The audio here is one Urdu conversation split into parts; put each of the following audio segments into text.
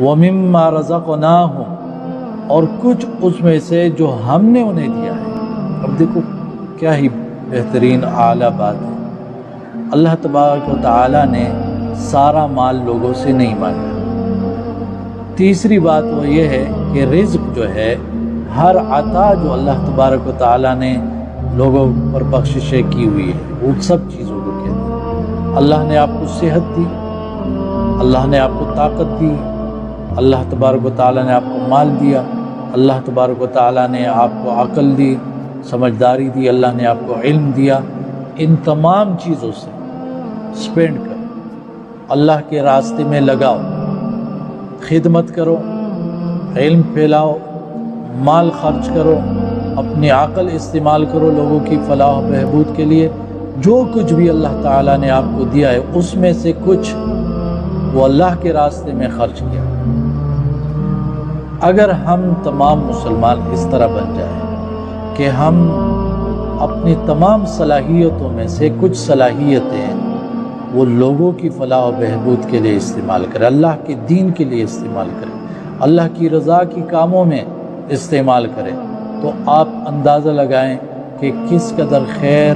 وَمِمَّا رَزَقْنَاهُمْ، اور کچھ اس میں سے جو ہم نے انہیں دیا ہے۔ اب دیکھو کیا ہی بہترین اعلیٰ بات ہے، اللہ تبارک و تعالیٰ نے سارا مال لوگوں سے نہیں مانگا۔ تیسری بات وہ یہ ہے کہ رزق جو ہے، ہر عطا جو اللہ تبارک و تعالیٰ نے لوگوں پر بخششیں کی ہوئی ہے، وہ سب چیزوں کو کہتے ہیں۔ اللہ نے آپ کو صحت دی، اللہ نے آپ کو طاقت دی، اللہ تبارک و تعالیٰ نے آپ کو مال دیا، اللہ تبارک و تعالیٰ نے آپ کو عقل دی، سمجھداری دی، اللہ نے آپ کو علم دیا۔ ان تمام چیزوں سے سپینڈ کرو، اللہ کے راستے میں لگاؤ، خدمت کرو، علم پھیلاؤ، مال خرچ کرو، اپنی عقل استعمال کرو لوگوں کی فلاح و بہبود کے لیے۔ جو کچھ بھی اللہ تعالیٰ نے آپ کو دیا ہے اس میں سے کچھ وہ اللہ کے راستے میں خرچ کیا۔ اگر ہم تمام مسلمان اس طرح بن جائیں کہ ہم اپنی تمام صلاحیتوں میں سے کچھ صلاحیتیں وہ لوگوں کی فلاح و بہبود کے لیے استعمال کریں، اللہ کے دین کے لیے استعمال کریں، اللہ کی رضا کی کاموں میں استعمال کریں، تو آپ اندازہ لگائیں کہ کس قدر خیر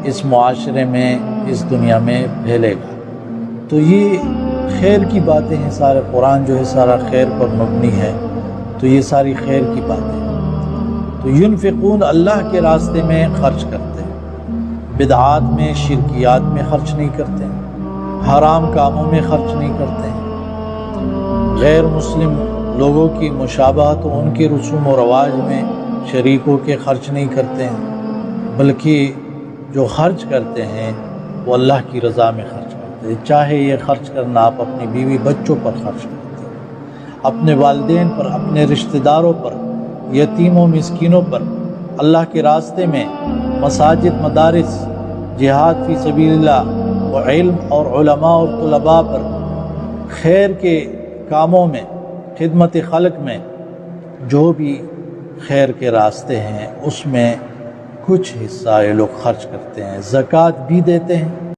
اس معاشرے میں، اس دنیا میں پھیلے گا۔ تو یہ خیر کی باتیں ہیں، سارے قرآن جو ہے سارا خیر پر مبنی ہے، تو یہ ساری خیر کی باتیں ہیں۔ تو ينفقون، اللہ کے راستے میں خرچ کرتے ہیں، بدعات میں، شرکیات میں خرچ نہیں کرتے ہیں، حرام کاموں میں خرچ نہیں کرتے ہیں، غیر مسلم لوگوں کی مشابہت و ان کے رسوم و رواج میں شریک ہو کے خرچ نہیں کرتے ہیں، بلکہ جو خرچ کرتے ہیں وہ اللہ کی رضا میں خرچ کرتے ہیں۔ چاہے یہ خرچ کرنا آپ اپنی بیوی بچوں پر خرچ کرتے ہیں، اپنے والدین پر، اپنے رشتہ داروں پر، یتیموں مسکینوں پر، اللہ کے راستے میں، مساجد، مدارس، جہاد فی سبیل اللہ و علم اور علماء اور طلباء پر، خیر کے کاموں میں، خدمت خلق میں، جو بھی خیر کے راستے ہیں اس میں کچھ حصہ یہ لوگ خرچ کرتے ہیں۔ زکوٰۃ بھی دیتے ہیں،